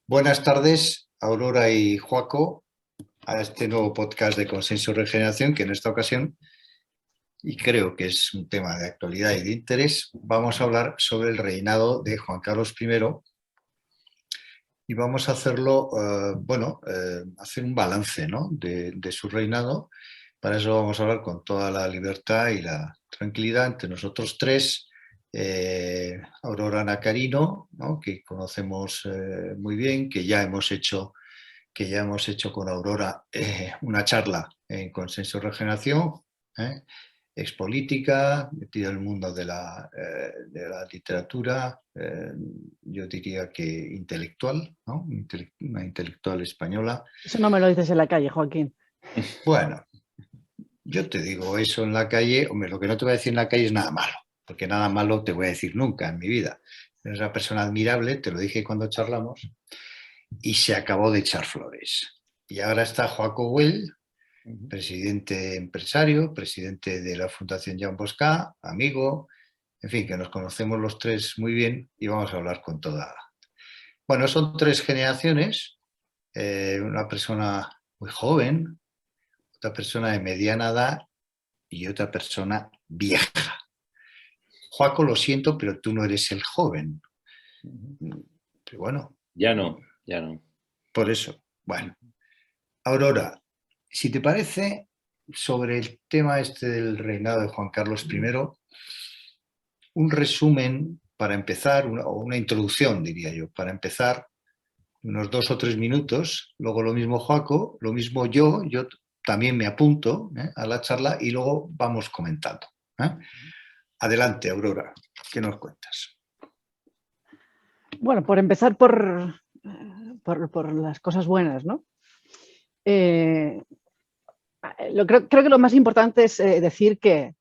Buenas tardes, Aurora y Joaco, a este nuevo podcast de Consenso y Regeneración, que en esta ocasión, y creo que es un tema de actualidad y de interés, vamos a hablar sobre el reinado de Juan Carlos I y vamos a hacerlo, hacer un balance, ¿no?, de su reinado. Para eso vamos a hablar con toda la libertad y la tranquilidad entre nosotros tres. Aurora Nacarino, ¿no?, que conocemos muy bien, que ya hemos hecho con Aurora una charla en Consenso y Regeneración, expolítica, metida en el mundo de la literatura, yo diría que intelectual, ¿no? Una intelectual española. Eso no me lo dices en la calle, Joaquín. Bueno, yo te digo eso en la calle, hombre, lo que no te voy a decir en la calle es nada malo, porque nada malo te voy a decir nunca en mi vida. Eres una persona admirable, te lo dije cuando charlamos, y se acabó de echar flores. Y ahora está Joaco Güell, presidente empresario, presidente de la Fundación Jean Bosca, amigo, en fin, que nos conocemos los tres muy bien y vamos a hablar con toda. Bueno, son tres generaciones, una persona muy joven, otra persona de mediana edad y otra persona vieja. Joaco, lo siento, pero tú no eres el joven. Pero bueno. Ya no, ya no. Por eso, bueno. Aurora, si te parece, sobre el tema este del reinado de Juan Carlos I, un resumen para empezar, una introducción, diría yo, para empezar, unos 2 o 3 minutos, luego lo mismo Joaco, lo mismo yo también me apunto a la charla y luego vamos comentando. Adelante, Aurora, ¿qué nos cuentas? Bueno, por empezar por las cosas buenas, ¿no? Creo que lo más importante es decir que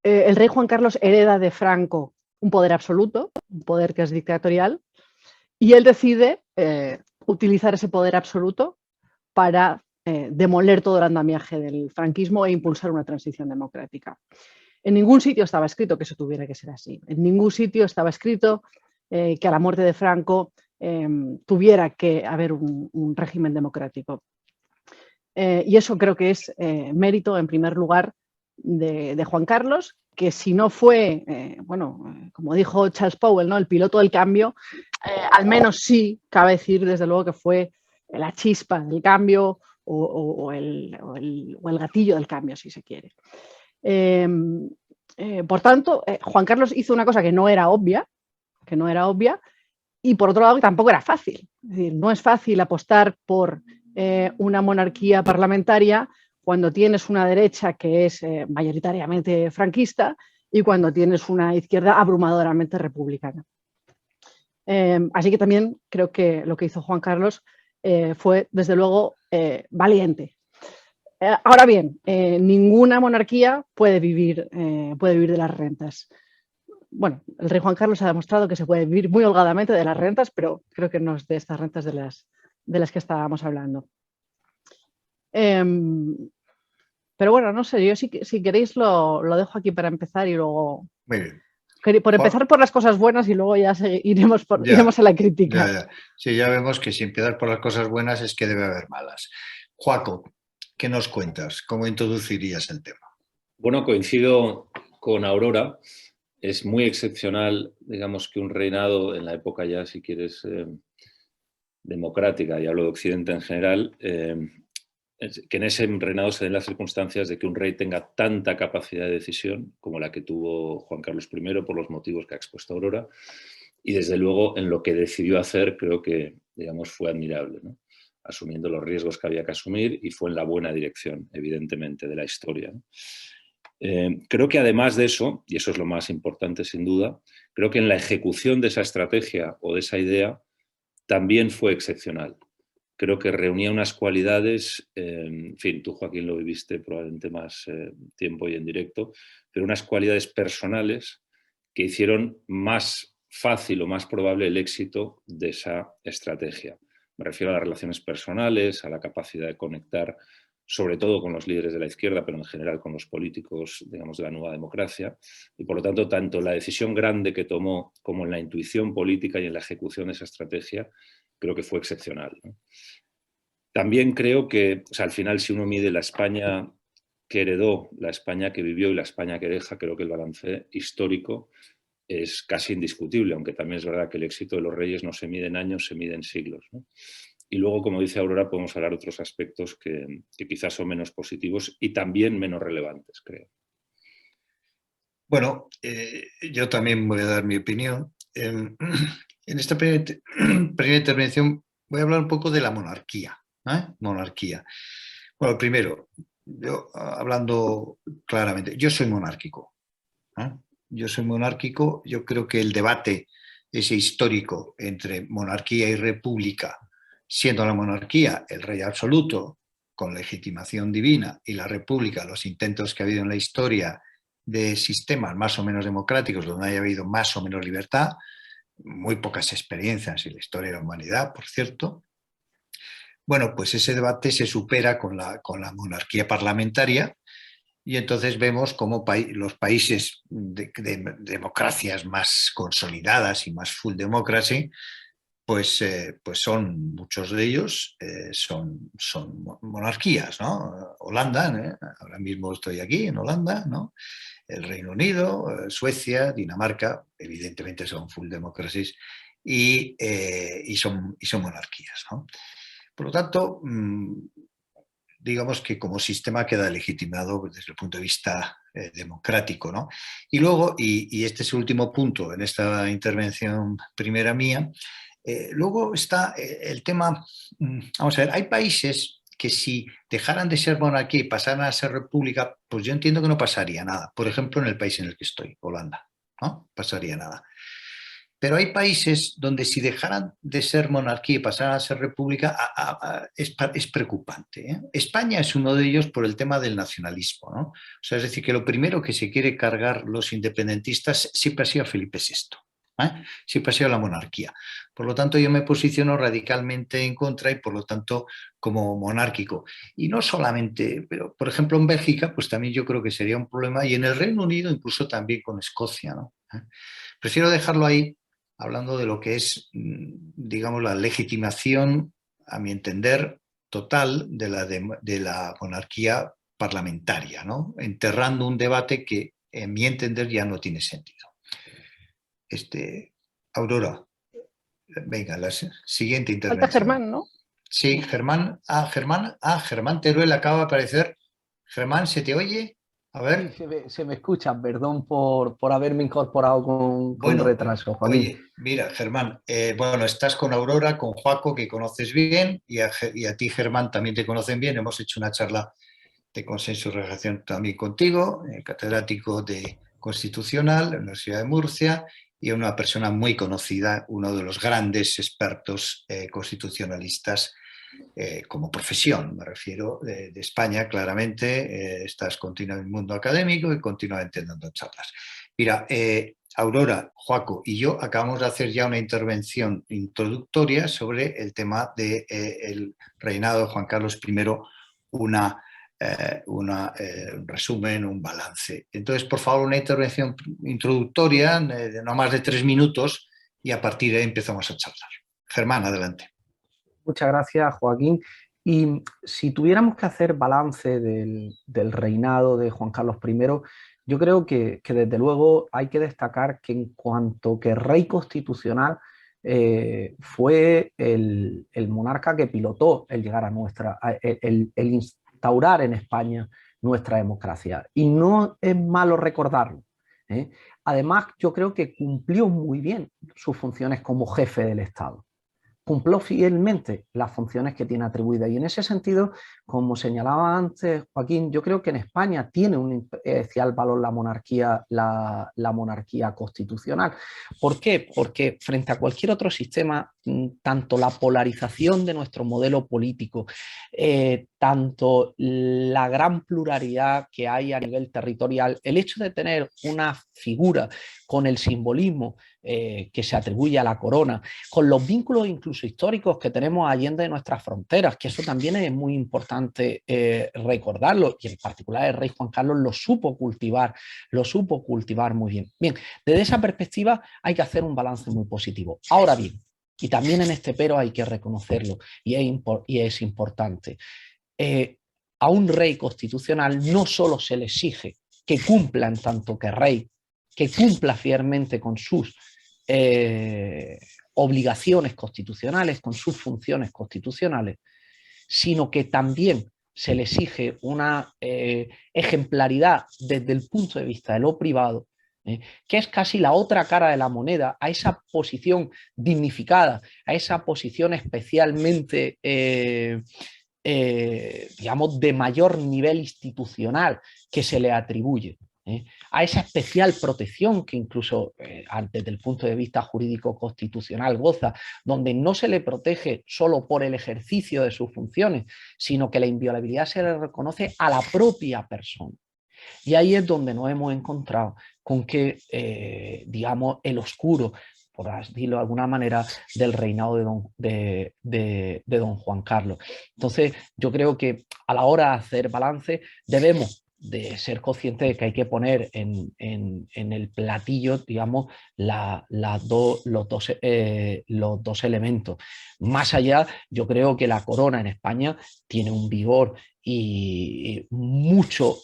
el rey Juan Carlos hereda de Franco un poder absoluto, un poder que es dictatorial, y él decide utilizar ese poder absoluto para demoler todo el andamiaje del franquismo e impulsar una transición democrática. En ningún sitio estaba escrito que eso tuviera que ser así. En ningún sitio estaba escrito que a la muerte de Franco tuviera que haber un régimen democrático. Y eso creo que es mérito, en primer lugar, de Juan Carlos, que si no fue, como dijo Charles Powell, ¿no?, el piloto del cambio, al menos sí cabe decir, desde luego, que fue la chispa del cambio o el gatillo del cambio, si se quiere. Por tanto, Juan Carlos hizo una cosa que no era obvia, y por otro lado que tampoco era fácil. Es decir, no es fácil apostar por una monarquía parlamentaria cuando tienes una derecha que es mayoritariamente franquista y cuando tienes una izquierda abrumadoramente republicana. Así que también creo que lo que hizo Juan Carlos fue, desde luego, valiente. Ahora bien, ninguna monarquía puede vivir de las rentas. Bueno, el rey Juan Carlos ha demostrado que se puede vivir muy holgadamente de las rentas, pero creo que no es de estas rentas de las que estábamos hablando. Pero bueno, no sé, yo si queréis lo dejo aquí para empezar y luego... Muy bien. Por empezar por las cosas buenas y luego ya iremos a la crítica. Ya. Sí, ya vemos que si empezar por las cosas buenas es que debe haber malas. Joaco, ¿qué nos cuentas? ¿Cómo introducirías el tema? Bueno, coincido con Aurora. Es muy excepcional, digamos, que un reinado en la época ya, si quieres, democrática, y hablo de Occidente en general, que en ese reinado se den las circunstancias de que un rey tenga tanta capacidad de decisión como la que tuvo Juan Carlos I, por los motivos que ha expuesto Aurora, y desde luego en lo que decidió hacer creo que, digamos, fue admirable, ¿no?, asumiendo los riesgos que había que asumir, y fue en la buena dirección, evidentemente, de la historia, ¿no? Creo que además de eso, y eso es lo más importante sin duda, creo que en la ejecución de esa estrategia o de esa idea también fue excepcional. Creo que reunía unas cualidades, en fin, tú, Joaquín, lo viviste probablemente más tiempo y en directo, pero unas cualidades personales que hicieron más fácil o más probable el éxito de esa estrategia. Me refiero a las relaciones personales, a la capacidad de conectar sobre todo con los líderes de la izquierda, pero en general con los políticos, digamos, de la nueva democracia. Y por lo tanto, tanto la decisión grande que tomó como en la intuición política y en la ejecución de esa estrategia, creo que fue excepcional, ¿no? También creo que, o sea, al final, si uno mide la España que heredó, la España que vivió y la España que deja, creo que el balance histórico es casi indiscutible, aunque también es verdad que el éxito de los reyes no se mide en años, se mide en siglos, ¿no? Y luego, como dice Aurora, podemos hablar de otros aspectos que quizás son menos positivos y también menos relevantes, creo. Bueno, yo también voy a dar mi opinión. En esta primera intervención voy a hablar un poco de la monarquía. Monarquía. Bueno, primero, yo hablando claramente, yo soy monárquico. Yo soy monárquico, yo creo que el debate ese histórico entre monarquía y república, siendo la monarquía el rey absoluto con legitimación divina y la república los intentos que ha habido en la historia de sistemas más o menos democráticos donde haya habido más o menos libertad, muy pocas experiencias en la historia de la humanidad, por cierto. Bueno, pues ese debate se supera con la monarquía parlamentaria y entonces vemos cómo los países de democracias más consolidadas y más full democracy, pues son, muchos de ellos son monarquías, ¿no? Holanda, ahora mismo estoy aquí en Holanda, ¿no? El Reino Unido, Suecia, Dinamarca, evidentemente son full democracies y son monarquías, ¿no? Por lo tanto, digamos que como sistema queda legitimado desde el punto de vista democrático, ¿no? Y luego, y este es el último punto en esta intervención primera mía, luego está el tema, vamos a ver, hay países que si dejaran de ser monarquía y pasaran a ser república, pues yo entiendo que no pasaría nada. Por ejemplo, en el país en el que estoy, Holanda, ¿no? Pasaría nada. Pero hay países donde si dejaran de ser monarquía y pasaran a ser república, es preocupante, ¿eh? España es uno de ellos por el tema del nacionalismo, ¿no? O sea, es decir, que lo primero que se quiere cargar los independentistas siempre ha sido Felipe VI, ¿eh? Siempre ha sido la monarquía. Por lo tanto, yo me posiciono radicalmente en contra y, por lo tanto, como monárquico. Y no solamente, pero, por ejemplo, en Bélgica, pues también yo creo que sería un problema, y en el Reino Unido incluso también con Escocia, ¿no? Prefiero dejarlo ahí, hablando de lo que es, digamos, la legitimación, a mi entender, total de la monarquía parlamentaria, ¿no? Enterrando un debate que, en mi entender, ya no tiene sentido. Aurora, venga, la siguiente intervención. Falta Germán, ¿no? Sí, Germán. Germán Teruel acaba de aparecer. Germán, ¿se te oye? A ver. Sí, se me escucha, perdón por haberme incorporado con retraso, Joaquín. Oye, mira, Germán, bueno, estás con Aurora, con Joaco, que conoces bien, y a ti, Germán, también te conocen bien. Hemos hecho una charla de consenso y relación también contigo, catedrático de Constitucional en la Universidad de Murcia, y una persona muy conocida, uno de los grandes expertos constitucionalistas como profesión, me refiero, de España, claramente. Estás continuamente en el mundo académico y continuamente dando charlas. Mira, Aurora, Joaco y yo acabamos de hacer ya una intervención introductoria sobre el tema del reinado de Juan Carlos I, un resumen, un balance. Entonces, por favor, una intervención introductoria de no más de 3 minutos y a partir de ahí empezamos a charlar. Germán, adelante. Muchas gracias, Joaquín. Y si tuviéramos que hacer balance del reinado de Juan Carlos I, yo creo que desde luego hay que destacar que en cuanto que rey constitucional fue el monarca que pilotó el llegar a el instaurar en España nuestra democracia. Y no es malo recordarlo, ¿eh? Además, yo creo que cumplió muy bien sus funciones como jefe del Estado. Cumplió fielmente las funciones que tiene atribuidas. Y en ese sentido, como señalaba antes Joaquín, yo creo que en España tiene un especial valor la monarquía constitucional. ¿Por qué? Porque frente a cualquier otro sistema, tanto la polarización de nuestro modelo político, tanto la gran pluralidad que hay a nivel territorial, el hecho de tener una figura con el simbolismo que se atribuye a la corona, con los vínculos incluso históricos que tenemos allende de nuestras fronteras, que eso también es muy importante recordarlo, y en particular el rey Juan Carlos lo supo cultivar muy bien. Bien, desde esa perspectiva hay que hacer un balance muy positivo. Ahora bien, y también en este pero hay que reconocerlo, y es importante. A un rey constitucional no solo se le exige que cumpla en tanto que rey, que cumpla fielmente con sus obligaciones constitucionales, con sus funciones constitucionales, sino que también se le exige una ejemplaridad desde el punto de vista de lo privado, que es casi la otra cara de la moneda, a esa posición dignificada, a esa posición especialmente, digamos, de mayor nivel institucional que se le atribuye. A esa especial protección que incluso desde el punto de vista jurídico constitucional goza, donde no se le protege solo por el ejercicio de sus funciones, sino que la inviolabilidad se le reconoce a la propia persona. Y ahí es donde nos hemos encontrado con que, digamos, el oscuro, por decirlo de alguna manera, del reinado de don Juan Carlos. Entonces, yo creo que a la hora de hacer balance debemos de ser conscientes de que hay que poner en el platillo, digamos, los dos elementos. Más allá, yo creo que la corona en España tiene un vigor y mucho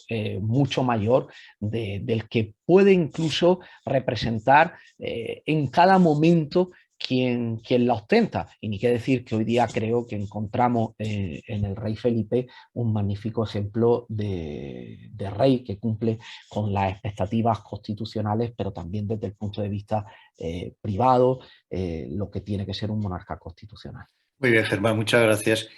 mayor del que puede incluso representar en cada momento quien la ostenta. Y ni qué decir que hoy día creo que encontramos en el rey Felipe un magnífico ejemplo de rey que cumple con las expectativas constitucionales, pero también desde el punto de vista privado, lo que tiene que ser un monarca constitucional. Muy bien, Germán, muchas gracias.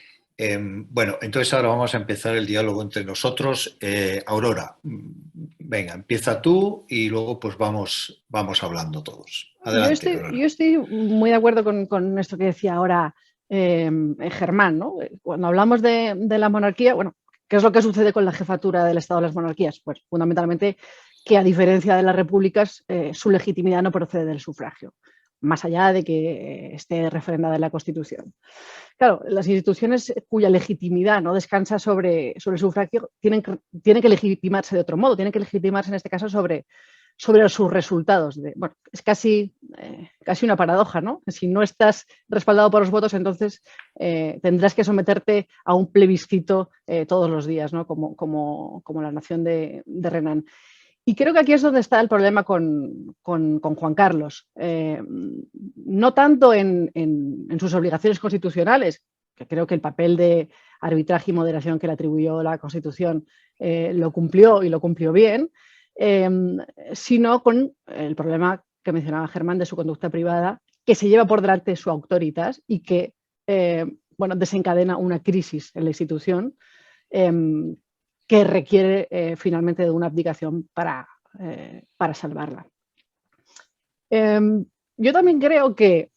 Bueno, entonces ahora vamos a empezar el diálogo entre nosotros. Aurora, venga, empieza tú y luego pues vamos hablando todos. Adelante, yo estoy muy de acuerdo con esto que decía ahora Germán, ¿no? Cuando hablamos de la monarquía, bueno, ¿qué es lo que sucede con la jefatura del Estado de las monarquías? Pues fundamentalmente que a diferencia de las repúblicas, su legitimidad no procede del sufragio, más allá de que esté refrendada en la Constitución. Claro, las instituciones cuya legitimidad no descansa sobre el sufragio tienen que legitimarse de otro modo, tienen que legitimarse en este caso sobre sus resultados. Bueno, es casi una paradoja, ¿no? Si no estás respaldado por los votos, entonces tendrás que someterte a un plebiscito todos los días, ¿no? Como la nación de Renan. Y creo que aquí es donde está el problema con Juan Carlos. No tanto en sus obligaciones constitucionales, que creo que el papel de arbitraje y moderación que le atribuyó la Constitución lo cumplió y lo cumplió bien, sino con el problema que mencionaba Germán de su conducta privada, que se lleva por delante su autoritas y que desencadena una crisis en la institución que requiere finalmente de una abdicación para salvarla. Yo también creo que,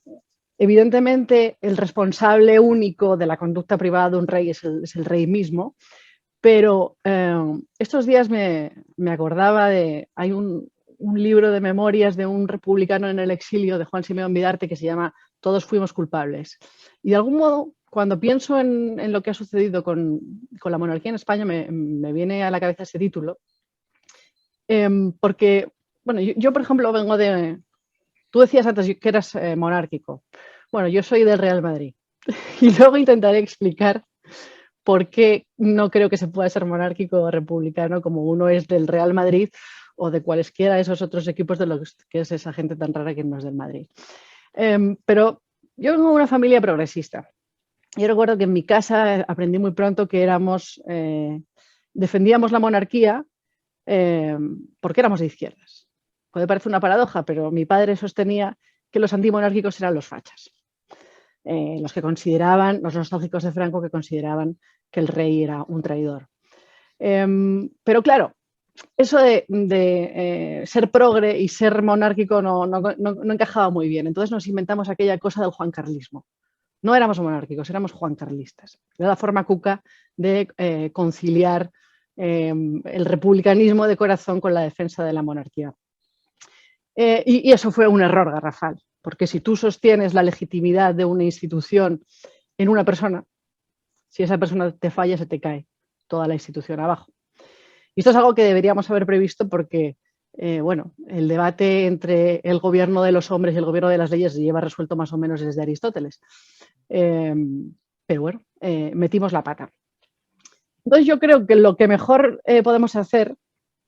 evidentemente, el responsable único de la conducta privada de un rey es el rey mismo, pero estos días me acordaba hay un libro de memorias de un republicano en el exilio, de Juan Simeón Vidarte, que se llama Todos fuimos culpables. Y de algún modo, cuando pienso en lo que ha sucedido con la monarquía en España, me viene a la cabeza ese título. Porque, bueno, yo por ejemplo vengo de... Tú decías antes que eras monárquico. Bueno, yo soy del Real Madrid. Y luego intentaré explicar por qué no creo que se pueda ser monárquico o republicano como uno es del Real Madrid o de cualesquiera de esos otros equipos de los que es esa gente tan rara que no es del Madrid. Pero yo vengo de una familia progresista. Yo recuerdo que en mi casa aprendí muy pronto que defendíamos la monarquía porque éramos de izquierdas. Puede parecer una paradoja, pero mi padre sostenía que los antimonárquicos eran los fachas. Los que consideraban, los nostálgicos de Franco, que consideraban que el rey era un traidor. Pero claro, eso de ser progre y ser monárquico no encajaba muy bien. Entonces nos inventamos aquella cosa del juancarlismo. No éramos monárquicos, éramos juancarlistas. Era la forma cuca de conciliar el republicanismo de corazón con la defensa de la monarquía. Y eso fue un error garrafal, porque si tú sostienes la legitimidad de una institución en una persona, si esa persona te falla, se te cae toda la institución abajo. Y esto es algo que deberíamos haber previsto porque Bueno, el debate entre el gobierno de los hombres y el gobierno de las leyes se lleva resuelto más o menos desde Aristóteles. Pero bueno, metimos la pata. Entonces yo creo que lo que mejor podemos hacer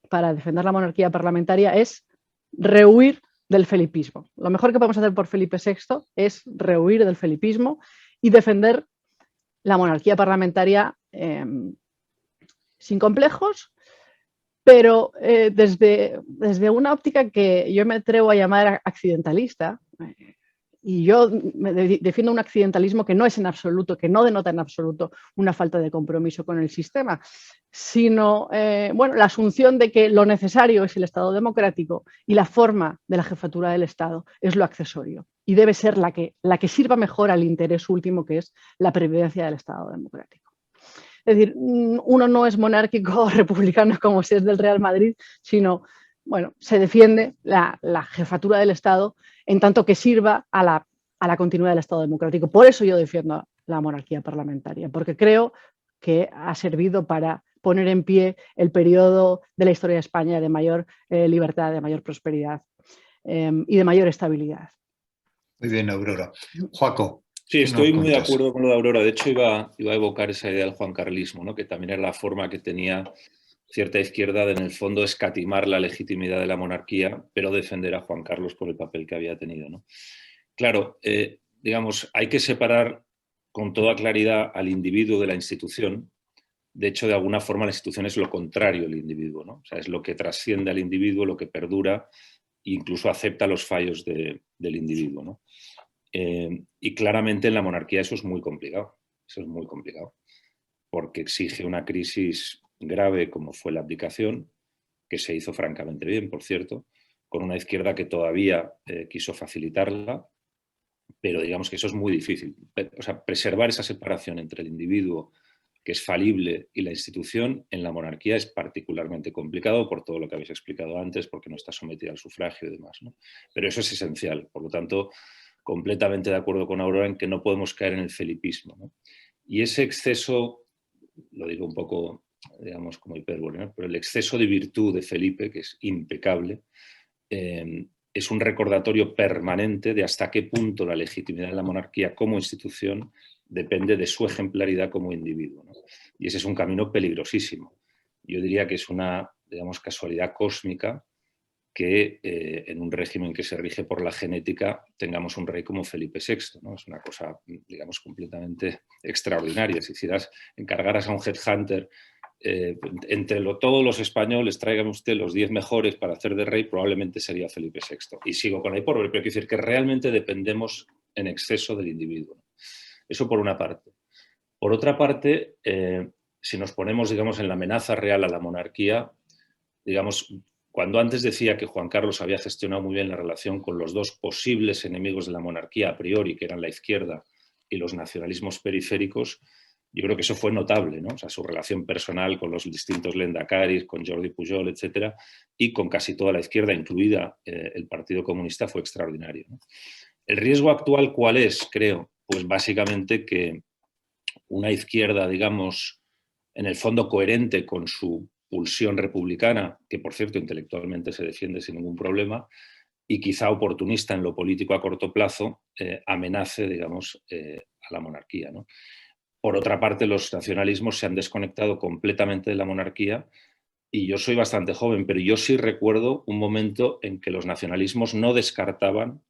para defender la monarquía parlamentaria es rehuir del felipismo. Lo mejor que podemos hacer por Felipe VI es rehuir del felipismo y defender la monarquía parlamentaria sin complejos, pero desde una óptica que yo me atrevo a llamar accidentalista. Y yo defiendo un accidentalismo que no es en absoluto, que no denota en absoluto una falta de compromiso con el sistema, sino bueno, la asunción de que lo necesario es el Estado democrático y la forma de la jefatura del Estado es lo accesorio y debe ser la que sirva mejor al interés último, que es la previvencia del Estado democrático. Es decir, uno no es monárquico o republicano como si es del Real Madrid, sino, bueno, se defiende la jefatura del Estado en tanto que sirva a la continuidad del Estado democrático. Por eso yo defiendo la monarquía parlamentaria, porque creo que ha servido para poner en pie el periodo de la historia de España de mayor libertad, de mayor prosperidad y de mayor estabilidad. Muy bien, Aurora. Joaco. Sí, estoy muy de acuerdo con lo de Aurora. De hecho, iba a evocar esa idea del juancarlismo, ¿no? Que también era la forma que tenía cierta izquierda de, en el fondo, escatimar la legitimidad de la monarquía, pero defender a Juan Carlos por el papel que había tenido, ¿no? Claro, digamos, hay que separar con toda claridad al individuo de la institución. De hecho, de alguna forma, la institución es lo contrario al individuo, ¿no? O sea, es lo que trasciende al individuo, lo que perdura e incluso acepta los fallos del individuo, ¿no? Y claramente en la monarquía eso es muy complicado. Eso es muy complicado. Porque exige una crisis grave como fue la abdicación, que se hizo francamente bien, por cierto, con una izquierda que todavía quiso facilitarla, pero digamos que eso es muy difícil. O sea, preservar esa separación entre el individuo, que es falible, y la institución en la monarquía es particularmente complicado por todo lo que habéis explicado antes, porque no está sometida al sufragio y demás, ¿no? Pero eso es esencial. Por lo tanto, completamente de acuerdo con Aurora en que no podemos caer en el felipismo, ¿no? Y ese exceso, lo digo un poco, digamos, como hipérbole, ¿no? Pero el exceso de virtud de Felipe, que es impecable, es un recordatorio permanente de hasta qué punto la legitimidad de la monarquía como institución depende de su ejemplaridad como individuo, ¿no? Y ese es un camino peligrosísimo. Yo diría que es una, digamos, casualidad cósmica que en un régimen que se rige por la genética tengamos un rey como Felipe VI, ¿no? Es una cosa, digamos, completamente extraordinaria. Si hicieras, encargaras a un headhunter entre todos los españoles, tráigame usted los 10 mejores para hacer de rey, probablemente sería Felipe VI. Y sigo con la hipérbole, pero quiero decir que realmente dependemos en exceso del individuo, ¿no? Eso por una parte. Por otra parte, si nos ponemos, digamos, en la amenaza real a la monarquía, digamos, cuando antes decía que Juan Carlos había gestionado muy bien la relación con los dos posibles enemigos de la monarquía a priori, que eran la izquierda y los nacionalismos periféricos, yo creo que eso fue notable, ¿no? O sea, su relación personal con los distintos Lendakaris, con Jordi Pujol, etcétera, y con casi toda la izquierda, incluida el Partido Comunista, fue extraordinario, ¿no? El riesgo actual, ¿cuál es? Creo, pues básicamente que una izquierda, digamos, en el fondo coherente con su pulsión republicana, que por cierto intelectualmente se defiende sin ningún problema, y quizá oportunista en lo político a corto plazo, amenace, digamos, a la monarquía, ¿no? Por otra parte, los nacionalismos se han desconectado completamente de la monarquía y yo soy bastante joven, pero yo sí recuerdo un momento en que los nacionalismos no descartaban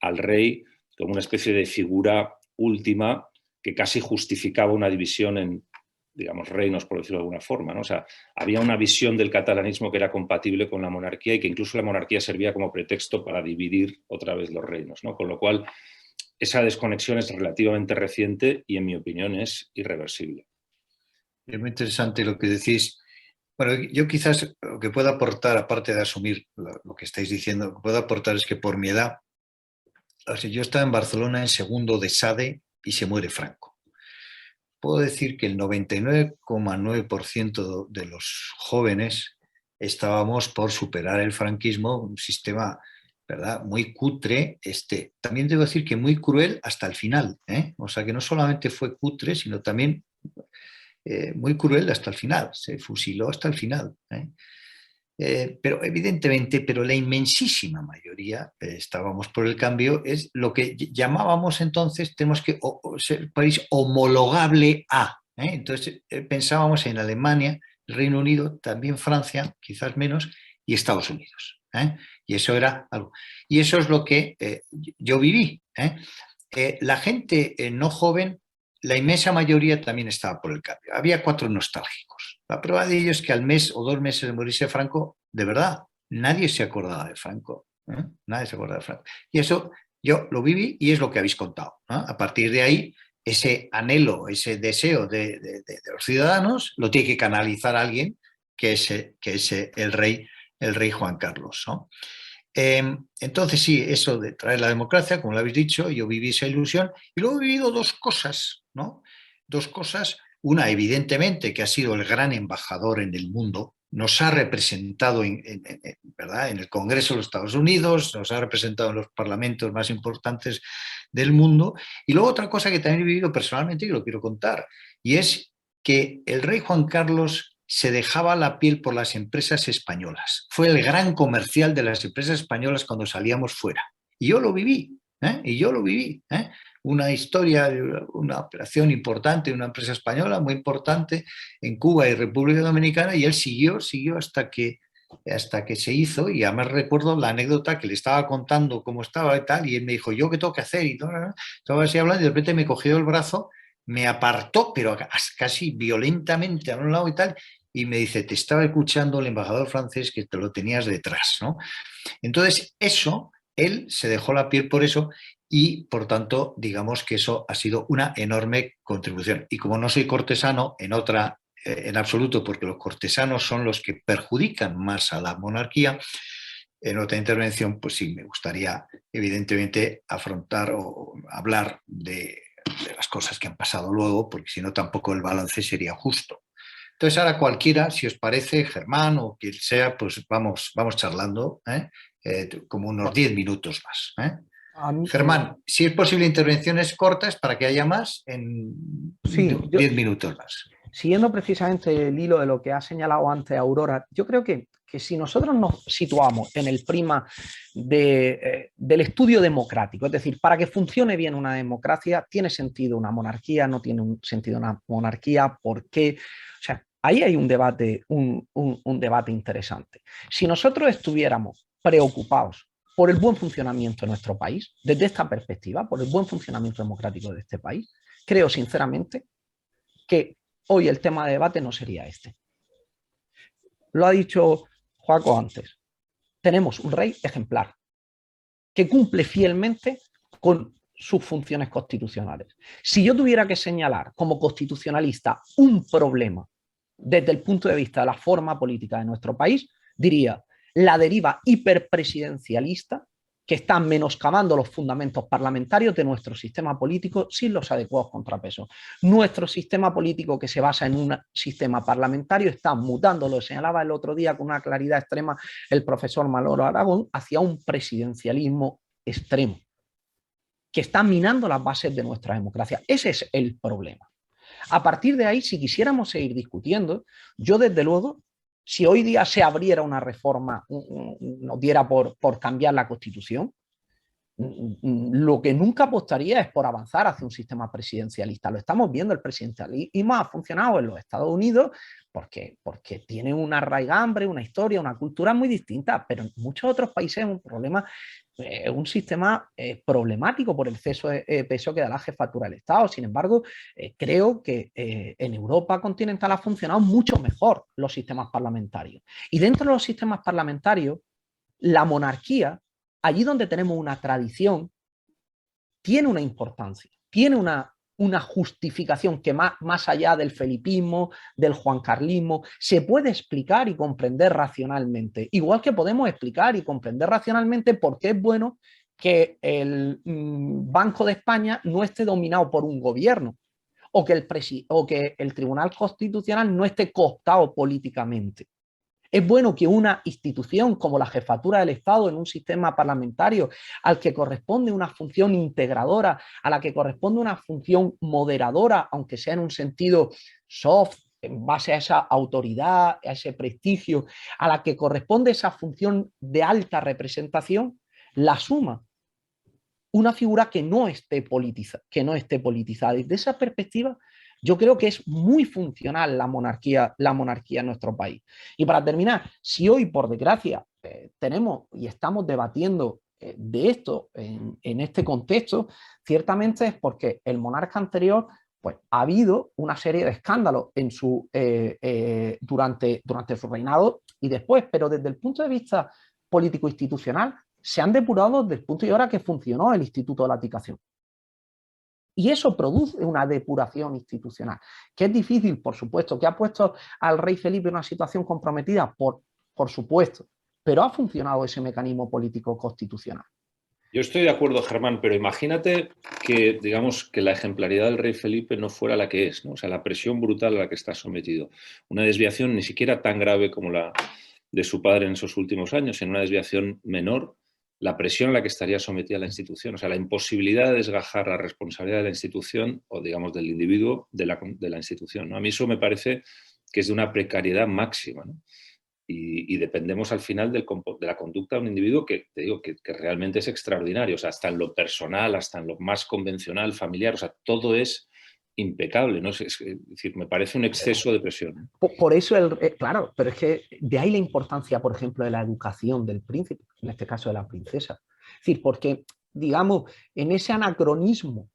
al rey como una especie de figura última que casi justificaba una división en, digamos, reinos, por decirlo de alguna forma, ¿no? O sea, había una visión del catalanismo que era compatible con la monarquía y que incluso la monarquía servía como pretexto para dividir otra vez los reinos, ¿no? Con lo cual, esa desconexión es relativamente reciente y, en mi opinión, es irreversible. Es muy interesante lo que decís. Bueno, yo quizás lo que puedo aportar, aparte de asumir lo que estáis diciendo, lo que puedo aportar es que por mi edad, o sea, yo estaba en Barcelona en segundo de SADE y se muere Franco. Puedo decir que el 99,9% de los jóvenes estábamos por superar el franquismo, un sistema, ¿verdad?, muy cutre, también debo decir que muy cruel hasta el final, ¿eh? O sea, que no solamente fue cutre, sino también muy cruel hasta el final, se fusiló hasta el final, ¿eh? pero evidentemente, pero la inmensísima mayoría, estábamos por el cambio, es lo que llamábamos entonces, tenemos que ser país homologable a. Entonces pensábamos en Alemania, el Reino Unido, también Francia, quizás menos, y Estados Unidos. Y eso era algo. Y eso es lo que yo viví. La gente no joven, la inmensa mayoría también estaba por el cambio. Había 4 nostálgicos. La prueba de ello es que al mes o 2 meses de morirse Franco, de verdad, nadie se acordaba de Franco. Nadie se acordaba de Franco. Y eso yo lo viví y es lo que habéis contado. A partir de ahí, ese anhelo, ese deseo de los ciudadanos lo tiene que canalizar alguien que es el rey Juan Carlos, ¿no? Entonces sí, eso de traer la democracia, como lo habéis dicho, yo viví esa ilusión y luego he vivido 2 cosas, ¿no? 2 cosas. Una, evidentemente, que ha sido el gran embajador en el mundo, nos ha representado ¿verdad? En el Congreso de los Estados Unidos, nos ha representado en los parlamentos más importantes del mundo. Y luego otra cosa que también he vivido personalmente y lo quiero contar, y es que el rey Juan Carlos se dejaba la piel por las empresas españolas. Fue el gran comercial de las empresas españolas cuando salíamos fuera. Y yo lo viví, y yo lo viví. Una historia, una operación importante de una empresa española muy importante en Cuba y República Dominicana, y él siguió hasta que se hizo, y además recuerdo la anécdota que le estaba contando cómo estaba y tal, y él me dijo, ¿yo qué tengo que hacer? Y estaba así hablando y de repente me cogió el brazo, me apartó, pero casi violentamente a un lado y tal, y me dice, te estaba escuchando el embajador francés que te lo tenías detrás, ¿no? Entonces, eso, él se dejó la piel por eso y, por tanto, digamos que eso ha sido una enorme contribución. Y como no soy cortesano, en absoluto, porque los cortesanos son los que perjudican más a la monarquía, en otra intervención, pues sí, me gustaría, evidentemente, afrontar o hablar de las cosas que han pasado luego, porque si no, tampoco el balance sería justo. Entonces ahora cualquiera, si os parece, Germán o quien sea, pues vamos charlando, como unos 10 minutos más. Germán, si es posible intervenciones cortas para que haya más, en sí, 10 minutos más. Siguiendo precisamente el hilo de lo que ha señalado antes Aurora, yo creo que si nosotros nos situamos en el prisma del estudio democrático, es decir, para que funcione bien una democracia, ¿tiene sentido una monarquía? ¿No tiene sentido una monarquía? ¿Por qué? O sea, ahí hay un debate interesante. Si nosotros estuviéramos preocupados por el buen funcionamiento de nuestro país, desde esta perspectiva, por el buen funcionamiento democrático de este país, creo sinceramente que hoy el tema de debate no sería este. Lo ha dicho Joaco antes. Tenemos un rey ejemplar que cumple fielmente con sus funciones constitucionales. Si yo tuviera que señalar como constitucionalista un problema desde el punto de vista de la forma política de nuestro país, diría la deriva hiperpresidencialista que está menoscabando los fundamentos parlamentarios de nuestro sistema político sin los adecuados contrapesos. Nuestro sistema político, que se basa en un sistema parlamentario, está mutando, lo señalaba el otro día con una claridad extrema el profesor Maloro Aragón, hacia un presidencialismo extremo, que está minando las bases de nuestra democracia. Ese es el problema. A partir de ahí, si quisiéramos seguir discutiendo, yo desde luego, si hoy día se abriera una reforma, nos diera por cambiar la Constitución, lo que nunca apostaría es por avanzar hacia un sistema presidencialista. Lo estamos viendo, el presidencialismo ha funcionado en los Estados Unidos porque tiene una raigambre, una historia, una cultura muy distinta, pero en muchos otros países es un problema, un sistema problemático por el exceso de peso que da la jefatura del Estado. Sin embargo, creo que en Europa continental ha funcionado mucho mejor los sistemas parlamentarios. Y dentro de los sistemas parlamentarios, la monarquía, allí donde tenemos una tradición, tiene una importancia, tiene una justificación que más allá del felipismo, del juancarlismo, se puede explicar y comprender racionalmente. Igual que podemos explicar y comprender racionalmente por qué es bueno que el Banco de España no esté dominado por un gobierno o que el Tribunal Constitucional no esté cooptado políticamente. Es bueno que una institución como la jefatura del Estado en un sistema parlamentario al que corresponde una función integradora, a la que corresponde una función moderadora, aunque sea en un sentido soft, en base a esa autoridad, a ese prestigio, a la que corresponde esa función de alta representación, la asuma una figura que no esté politizada. Desde esa perspectiva, yo creo que es muy funcional la monarquía en nuestro país. Y para terminar, si hoy, por desgracia, tenemos y estamos debatiendo de esto en este contexto, ciertamente es porque el monarca anterior pues, ha habido una serie de escándalos durante su reinado y después, pero desde el punto de vista político-institucional, se han depurado desde el punto de hora que funcionó el Instituto de la Abdicación. Y eso produce una depuración institucional, que es difícil, por supuesto, que ha puesto al rey Felipe en una situación comprometida, por supuesto, pero ha funcionado ese mecanismo político constitucional. Yo estoy de acuerdo, Germán, pero imagínate que, digamos, que la ejemplaridad del rey Felipe no fuera la que es, ¿no? O sea, la presión brutal a la que está sometido. Una desviación ni siquiera tan grave como la de su padre en esos últimos años, en una desviación menor, la presión a la que estaría sometida la institución, o sea, la imposibilidad de desgajar la responsabilidad de la institución o, digamos, del individuo de la institución, ¿no? A mí eso me parece que es de una precariedad máxima, ¿no? Y dependemos al final de la conducta de un individuo que, te digo, que realmente es extraordinario, o sea, hasta en lo personal, hasta en lo más convencional, familiar, o sea, todo es impecable, ¿no? Es decir, me parece un exceso de presión. Por eso, claro, pero es que de ahí la importancia, por ejemplo, de la educación del príncipe, en este caso de la princesa. Es decir, porque, digamos, en ese anacronismo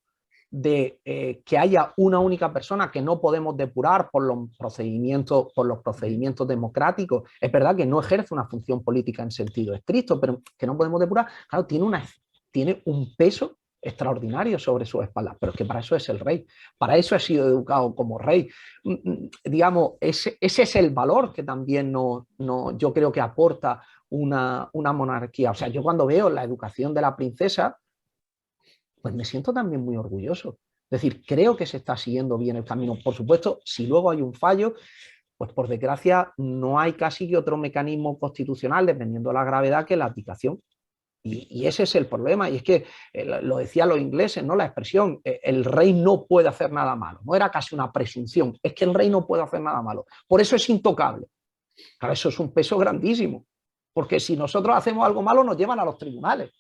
de que haya una única persona que no podemos depurar por los procedimientos democráticos, es verdad que no ejerce una función política en sentido estricto, pero que no podemos depurar, claro, tiene un peso extraordinario sobre sus espaldas, pero es que para eso es el rey, para eso ha sido educado como rey. Digamos, ese es el valor que también yo creo que aporta una monarquía. O sea, yo cuando veo la educación de la princesa, pues me siento también muy orgulloso. Es decir, creo que se está siguiendo bien el camino. Por supuesto, si luego hay un fallo, pues por desgracia no hay casi que otro mecanismo constitucional, dependiendo de la gravedad, que la abdicación. Y ese es el problema, y es que lo decían los ingleses, ¿no? La expresión, el rey no puede hacer nada malo, no era casi una presunción, es que el rey no puede hacer nada malo, por eso es intocable. Claro, eso es un peso grandísimo, porque si nosotros hacemos algo malo nos llevan a los tribunales,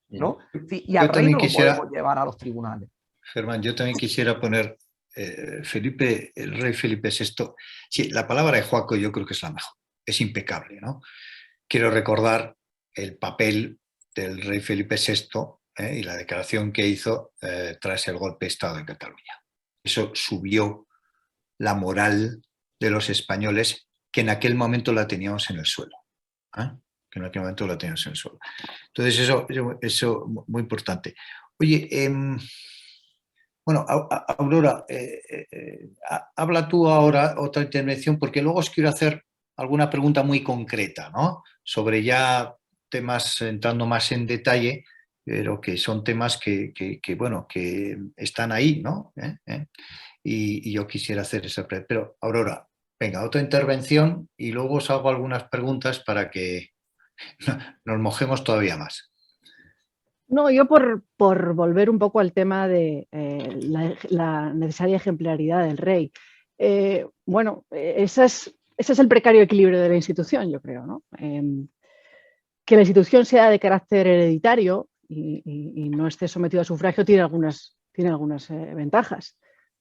¿no? Y al rey no lo podemos llevar a los tribunales. Germán, yo también quisiera poner el rey Felipe VI, sí, la palabra de Joaco yo creo que es la mejor, es impecable, ¿no? Quiero recordar el papel del rey Felipe VI y la declaración que hizo tras el golpe de Estado en Cataluña. Eso subió la moral de los españoles, que en aquel momento la teníamos en el suelo. Que en aquel momento la teníamos en el suelo. Entonces, eso muy importante. Oye, bueno, Aurora, habla tú ahora otra intervención, porque luego os quiero hacer alguna pregunta muy concreta, ¿no? Sobre ya temas entrando más en detalle, pero que son temas que están ahí, ¿no? Y yo quisiera hacer esa pregunta. Pero, Aurora, venga, otra intervención y luego os hago algunas preguntas para que nos mojemos todavía más. No, yo por volver un poco al tema de la necesaria ejemplaridad del rey. Bueno, ese es el precario equilibrio de la institución, yo creo, ¿no? Que la institución sea de carácter hereditario y no esté sometido a sufragio tiene algunas ventajas.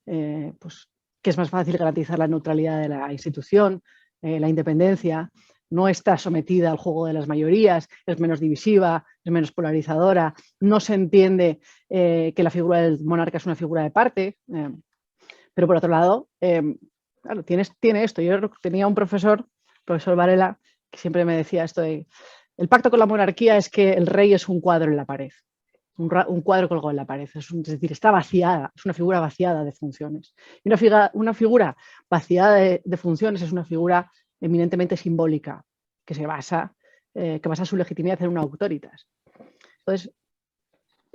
Pues que es más fácil garantizar la neutralidad de la institución, la independencia, no está sometida al juego de las mayorías, es menos divisiva, es menos polarizadora, no se entiende que la figura del monarca es una figura de parte, pero por otro lado, claro, tiene esto. Yo tenía un profesor Varela, que siempre me decía esto de: el pacto con la monarquía es que el rey es un cuadro en la pared, un cuadro colgado en la pared, es decir, está vaciada, es una figura vaciada de funciones. Y una figura vaciada de funciones es una figura eminentemente simbólica, que basa su legitimidad en una autoritas. Entonces,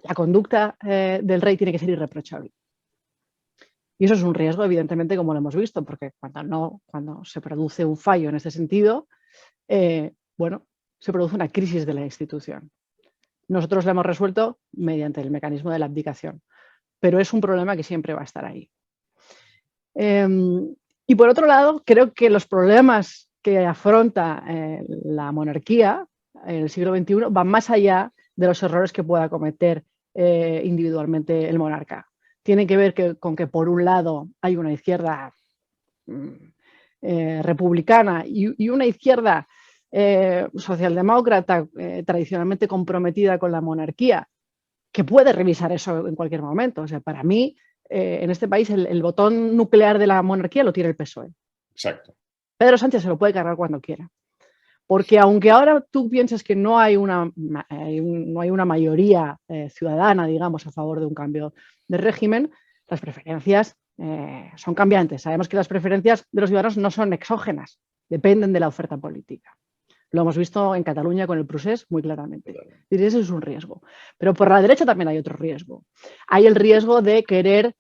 la conducta del rey tiene que ser irreprochable. Y eso es un riesgo, evidentemente, como lo hemos visto, porque cuando se produce un fallo en este sentido, se produce una crisis de la institución. Nosotros la hemos resuelto mediante el mecanismo de la abdicación, pero es un problema que siempre va a estar ahí. Y Y por otro lado, creo que los problemas que afronta la monarquía en el siglo XXI van más allá de los errores que pueda cometer individualmente el monarca. Tienen que ver con que, por un lado, hay una izquierda republicana y una izquierda socialdemócrata tradicionalmente comprometida con la monarquía, que puede revisar eso en cualquier momento. O sea, para mí, en este país, el botón nuclear de la monarquía lo tiene el PSOE. Exacto. Pedro Sánchez se lo puede cargar cuando quiera. Porque aunque ahora tú pienses que no hay una mayoría ciudadana, digamos, a favor de un cambio de régimen, las preferencias son cambiantes. Sabemos que las preferencias de los ciudadanos no son exógenas, dependen de la oferta política. Lo hemos visto en Cataluña con el procés muy claramente. Y ese es un riesgo. Pero por la derecha también hay otro riesgo. Hay el riesgo de querer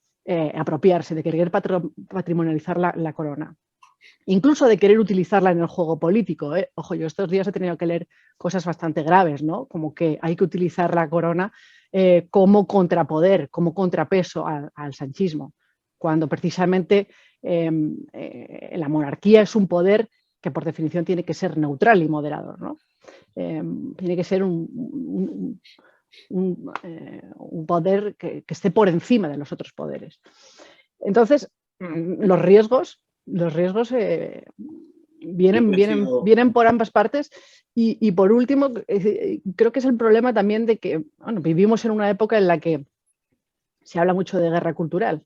apropiarse, de querer patrimonializar la corona. Incluso de querer utilizarla en el juego político. Ojo, yo estos días he tenido que leer cosas bastante graves, ¿no? Como que hay que utilizar la corona como contrapoder, como contrapeso al sanchismo, cuando precisamente la monarquía es un poder que por definición tiene que ser neutral y moderador, ¿no? Tiene que ser un poder que esté por encima de los otros poderes. Entonces, los riesgos vienen por ambas partes y por último, creo que es el problema también de que vivimos en una época en la que se habla mucho de guerra cultural,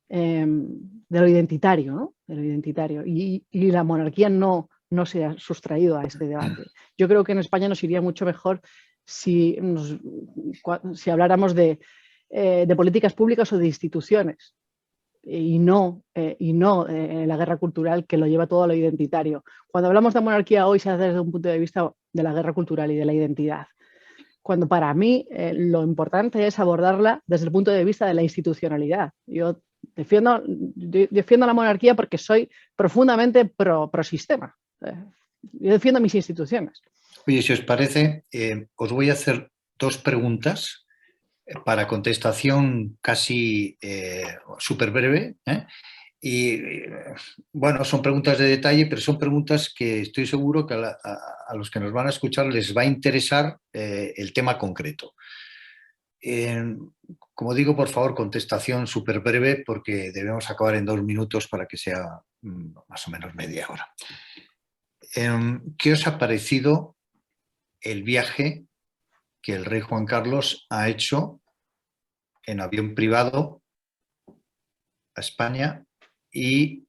de lo identitario, ¿no? De lo identitario, y la monarquía no se ha sustraído a este debate. Yo creo que en España nos iría mucho mejor si habláramos de políticas públicas o de instituciones, y no la guerra cultural que lo lleva todo a lo identitario. Cuando hablamos de monarquía hoy se hace desde un punto de vista de la guerra cultural y de la identidad, cuando para mí lo importante es abordarla desde el punto de vista de la institucionalidad. Yo defiendo la monarquía porque soy profundamente pro sistema. Yo defiendo mis instituciones. Oye, si os parece, os voy a hacer dos preguntas para contestación casi súper breve. Y bueno, son preguntas de detalle, pero son preguntas que estoy seguro que a los que nos van a escuchar les va a interesar el tema concreto. Como digo, por favor, contestación súper breve porque debemos acabar en 2 minutos para que sea más o menos media hora. ¿Qué os ha parecido el viaje que el rey Juan Carlos ha hecho en avión privado a España? Y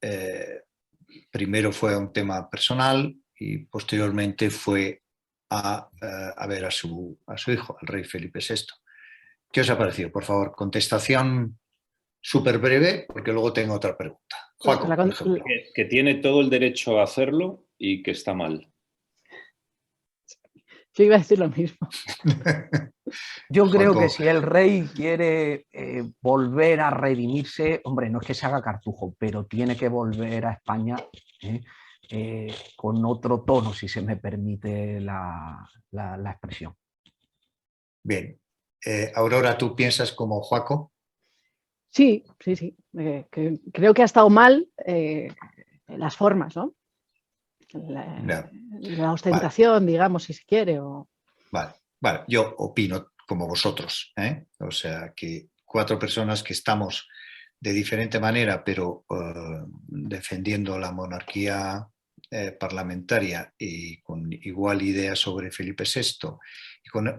primero fue un tema personal y posteriormente fue a ver a su hijo, el rey Felipe VI. ¿Qué os ha parecido? Por favor, contestación súper breve, porque luego tengo otra pregunta. Joaco, por ejemplo. Que tiene todo el derecho a hacerlo y que está mal. Yo iba a decir lo mismo. Yo creo que si el rey quiere volver a redimirse, hombre, no es que se haga cartujo, pero tiene que volver a España con otro tono, si se me permite la expresión. Bien. Aurora, ¿tú piensas como Joaco? Sí. Creo que ha estado mal las formas, ¿no? La ostentación, digamos, si se quiere. Vale, yo opino como vosotros, ¿eh? O sea, que 4 personas que estamos de diferente manera, pero defendiendo la monarquía parlamentaria y con igual idea sobre Felipe VI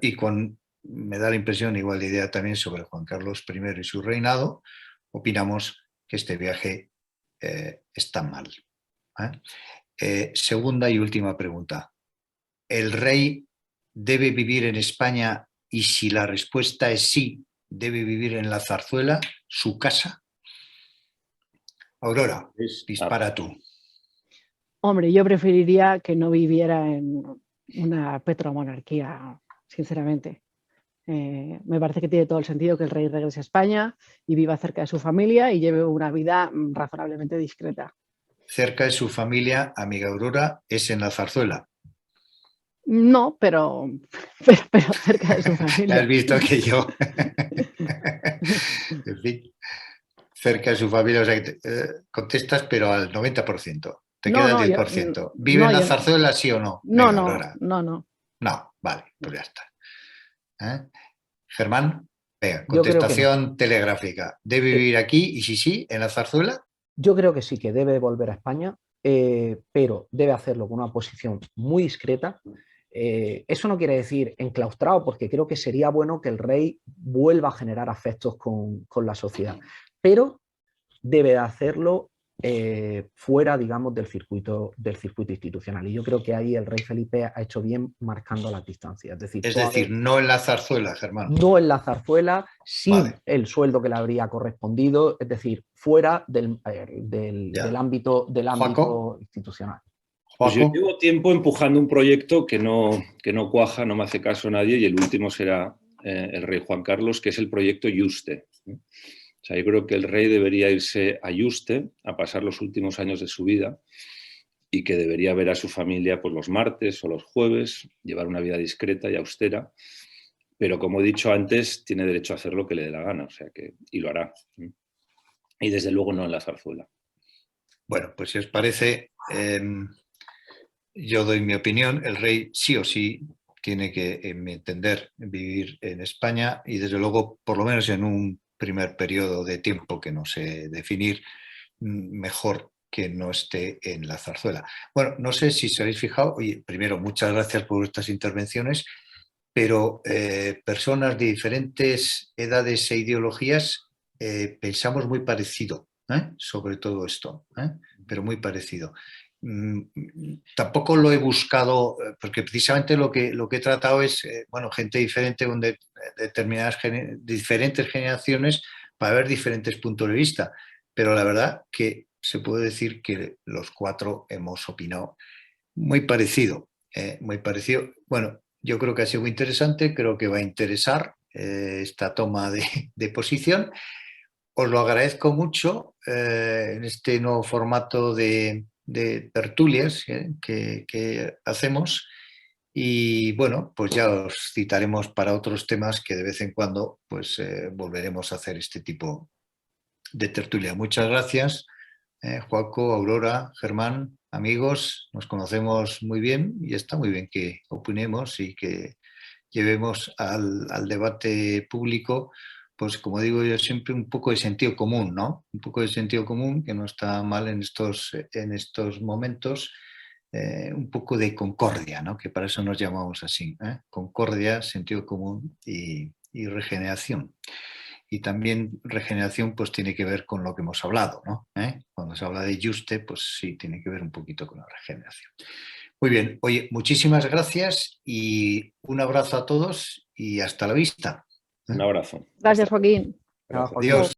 y con me da la impresión, igual de idea también sobre Juan Carlos I y su reinado, opinamos que este viaje está mal. Segunda y última pregunta. ¿El rey debe vivir en España? Y si la respuesta es sí, ¿debe vivir en la Zarzuela, su casa? Aurora, dispara tú. Hombre, yo preferiría que no viviera en una petromonarquía, sinceramente. Me parece que tiene todo el sentido que el rey regrese a España y viva cerca de su familia y lleve una vida razonablemente discreta. Cerca de su familia, amiga Aurora, es en la Zarzuela. No, pero cerca de su familia. Has visto que yo... En fin, cerca de su familia, o sea, que contestas, pero al 90%. Te No, queda el no, 10%. ¿Vive no, en la yo- zarzuela, sí o no? no, Venga, no, Aurora. no. No, vale, pues ya está. ¿Eh? Germán, venga, Yo creo que no. contestación telegráfica. ¿Debe Sí. vivir aquí? Y si sí, en la zarzuela. Yo creo que sí, que debe volver a España, pero debe hacerlo con una posición muy discreta. Eso no quiere decir enclaustrado, porque creo que sería bueno que el rey vuelva a generar afectos con la sociedad, pero debe de hacerlo fuera, digamos, del circuito institucional. Y yo creo que ahí el rey Felipe ha hecho bien marcando las distancias. Es decir, Es decir, no en la zarzuela, Germán. no en la zarzuela, sin Vale. el sueldo que le habría correspondido, es decir, fuera del Ya. ámbito Joaco. institucional. Pues yo Joaco. llevo tiempo empujando un proyecto que no cuaja, no me hace caso nadie, y el último será el rey Juan Carlos, que es el proyecto Yuste. O sea, yo creo que el rey debería irse a Yuste a pasar los últimos años de su vida y que debería ver a su familia pues, los martes o los jueves, llevar una vida discreta y austera, pero como he dicho antes, tiene derecho a hacer lo que le dé la gana, o sea que, y lo hará. Y desde luego no en la zarzuela. Bueno, pues si os parece, yo doy mi opinión. El rey sí o sí tiene que, en mi entender, vivir en España y desde luego, por lo menos en un primer periodo de tiempo que no sé definir, mejor que no esté en la zarzuela. Bueno, no sé si os habéis fijado, oye, primero, muchas gracias por vuestras intervenciones, pero personas de diferentes edades e ideologías pensamos muy parecido sobre todo esto, pero muy parecido. Tampoco lo he buscado, porque precisamente lo que he tratado es, bueno, gente diferente con determinadas diferentes generaciones para ver diferentes puntos de vista, pero la verdad que se puede decir que los cuatro hemos opinado muy parecido, muy parecido. Bueno, yo creo que ha sido muy interesante, creo que va a interesar esta toma de posición. Os lo agradezco mucho en este nuevo formato de tertulias que hacemos y bueno, pues ya os citaremos para otros temas que de vez en cuando pues volveremos a hacer este tipo de tertulia. Muchas gracias, Joaco, Aurora, Germán, amigos, nos conocemos muy bien y está muy bien que opinemos y que llevemos al debate público, pues como digo yo siempre, un poco de sentido común, ¿no? Un poco de sentido común, que no está mal en estos momentos, un poco de concordia, ¿no? Que para eso nos llamamos así, concordia, sentido común y regeneración. Y también regeneración pues tiene que ver con lo que hemos hablado, ¿no? Cuando se habla de Yuste, pues sí, tiene que ver un poquito con la regeneración. Muy bien, oye, muchísimas gracias y un abrazo a todos y hasta la vista. Un abrazo. Gracias, Joaquín. Adiós.